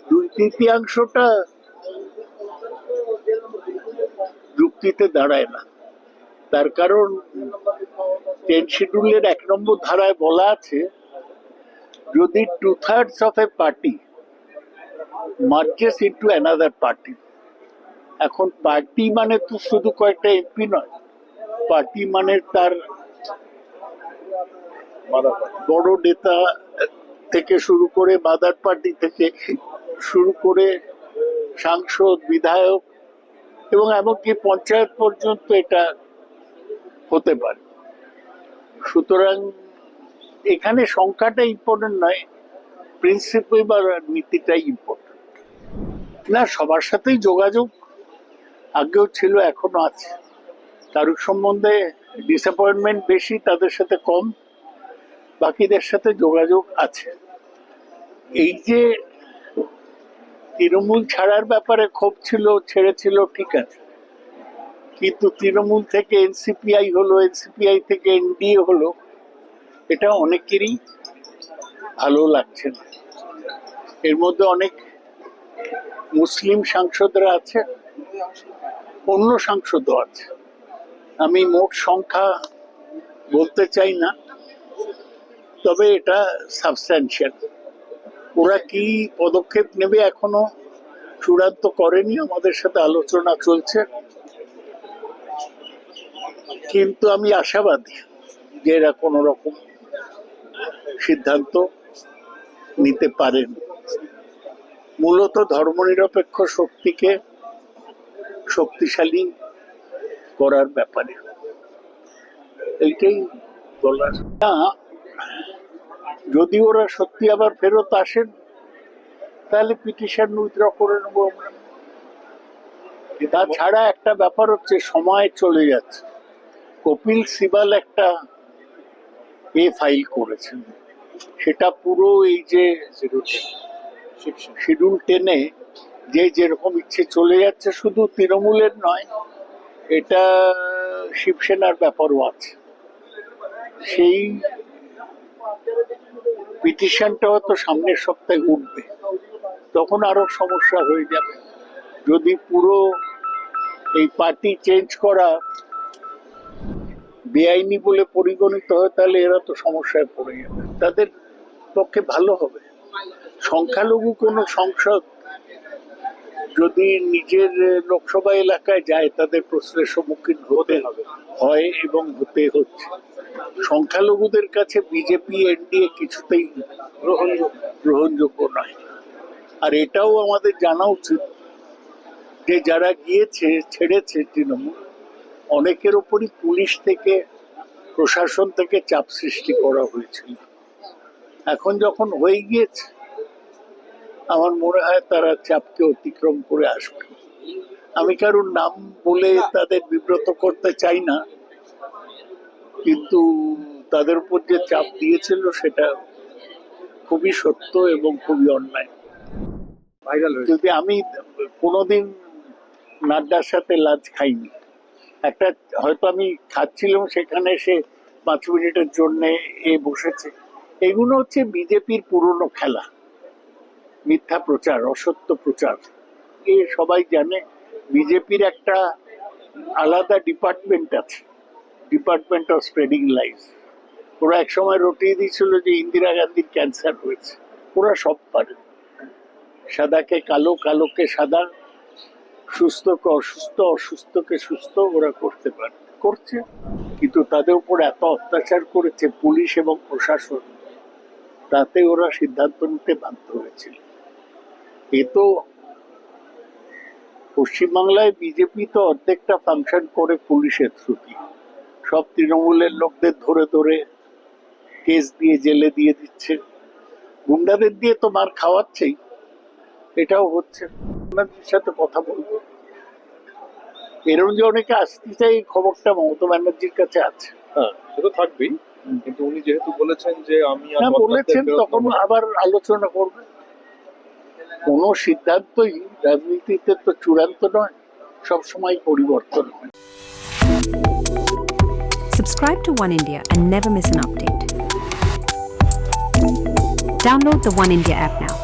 দুই তৃতীয়াংশটা যুক্তিতে দাঁড়ায় না। তার কারণ 10 শিডিউলের 1 নম্বর ধারায় বলা আছে, যদি 2/3 of a party merges into another party। এখন পার্টি মানে তো শুধু কয়েকটা এমপি নয়, পার্টি মানে তার বড় নেতা থেকে শুরু করে মাদার পার্টি থেকে শুরু করে সাংসদ, বিধায়ক এবং এমনকি পঞ্চায়েত পর্যন্ত এটা হতে পারে। সুতরাং এখানে সংখ্যাটা ইম্পর্টেন্ট নয়, প্রিন্সিপাল বা নীতিটাই ইম্পর্টেন্ট। না, সবার সাথেই যোগাযোগ আগেও ছিল, এখনো আছে। কারোর সম্বন্ধে ডিসঅ্যাপয়েন্টমেন্ট বেশি, তাদের সাথে কম, বাকিদের সাথে যোগাযোগ আছে। এই যে তৃণমূল ছাড়ার ব্যাপারে ক্ষোভ ছিল, ছেড়েছিল, ঠিক আছে, কিন্তু তৃণমূল থেকে এনসিপিআই হলো, এনসিপিআই থেকে এনডিএ হলো, এটা অনেকেরই ভালো লাগছে না। এর মধ্যে অনেক মুসলিম সাংসদরা আছে, অন্য সাংসদও আছে। আমি মোট সংখ্যা বলতে চাই না, তবে এটা সাবস্ট্যান্সিয়াল। ওরা কি পদক্ষেপ নেবে এখনো চূড়ান্ত করেনি, আমাদের সাথে আলোচনা চলছে, কিন্তু আমি আশাবাদী যে এরা কোনো রকম সিদ্ধান্ত নিতে পারেন। মূলত ধর্মনিরপেক্ষ শক্তিকে শক্তিশালী করার ব্যাপারে এইটাই বলার। না, যদি ওরা সত্যি আবার ফেরত আসেন তাহলে পিটিশন উইথড্র করে নেবো আমরা। তাছাড়া একটা ব্যাপার হচ্ছে, সময় চলে যাচ্ছে। কপিল সিবাল একটা ফাইল করেছেন, সেটা পুরো এই যে শিডিউল 10-এ যে যেরকম ইচ্ছে চলে যাচ্ছে, শুধু তৃণমূলের নয়, এটা শিবসেনার ব্যাপারও আছে। সেই পিটিশনটা হয়তো সামনের সপ্তাহে উঠবে, তখন আরো সমস্যা হয়ে যাবে। যদি পুরো এই পার্টি চেঞ্জ করা বেআইনি বলে পরিগণিত হয়, তাহলে এরা তো সমস্যায় পড়ে যাবে। তাদের পক্ষে ভালো হবে সংখ্যালঘু কোনো সংসদ যদি নিজের লোকসভা এলাকায় যায়, তাদের প্রশ্নের সম্মুখীন হতে হয় এবং হতে হচ্ছে। সংখ্যালঘুদের কাছে বিজেপি, এনডিএ কিছুতেই গ্রহণযোগ্য নয়। আর এটাও আমাদের জানা উচিত যে যারা গিয়েছে, ছেড়েছে তৃণমূল, অনেকের ওপরই পুলিশ থেকে, প্রশাসন থেকে চাপ সৃষ্টি করা হয়েছিল। এখন যখন হয়ে গিয়েছে, আমার মনে হয় তারা চাপকে অতিক্রম করে আসবে। আমি কারোর নাম বলে তাদের বিব্রত করতে চাই না, কিন্তু তাদের উপর যে চাপ দিয়েছিল সেটা খুবই সত্য এবং খুবই অন্যায়। যদি আমি কোনোদিন নাড্ডার সাথে লাঞ্চ খাইনি, একটা হয়তো আমি খাচ্ছিলাম, সেখানে সে 5 মিনিটের জন্য বসেছে। এগুলো হচ্ছে বিজেপির পুরনো খেলা, মিথ্যা প্রচার, অসত্য প্রচার। সবাই জানে বিজেপির একটা আলাদা ডিপার্টমেন্ট আছে, ডিপার্টমেন্ট অফ স্প্রেডিং লাইস। ওরা একসময় রটিয়ে দিয়েছিল যে ইন্দিরা গান্ধীর ক্যান্সার হয়েছে। ওরা সব পারে, সাদাকে কালো, কালোকে সাদা, সুস্থকে অসুস্থ, অসুস্থকে সুস্থ, ওরা করতে পারে, করছে। কিন্তু তাদের উপর এত অত্যাচার করেছে পুলিশ এবং প্রশাসন, তাতে ওরা সিদ্ধান্ত নিতে বাধ্য হয়েছিল। এ তো পশ্চিমবাংলায় বিজেপি তো অর্ধেকটা ফাংশন করে পুলিশের থ্রুতে। সব তৃণমূলের লোকদের ধরে ধরে কেস দিয়ে জেলে দিয়ে দিচ্ছে, গুন্ডাদের দিয়ে তো মার খাওয়াচ্ছেই। এটাও হচ্ছে। ওনাদের সাথে কথা বলবো, এরকম যে অনেকে আসতে চাই, খবরটা মমতা ব্যানার্জির কাছে আছে। হ্যাঁ, সেটা থাকবেই, কিন্তু উনি যেহেতু বলেছেন যে আমি বলেছেন, তখন আবার আলোচনা করবে। কোনো সিদ্ধান্তই রাজনীতিতে তো চূড়ান্ত নয়, সবসময় পরিবর্তন হয়। Subscribe to One India and never miss an update. Download the One India app now.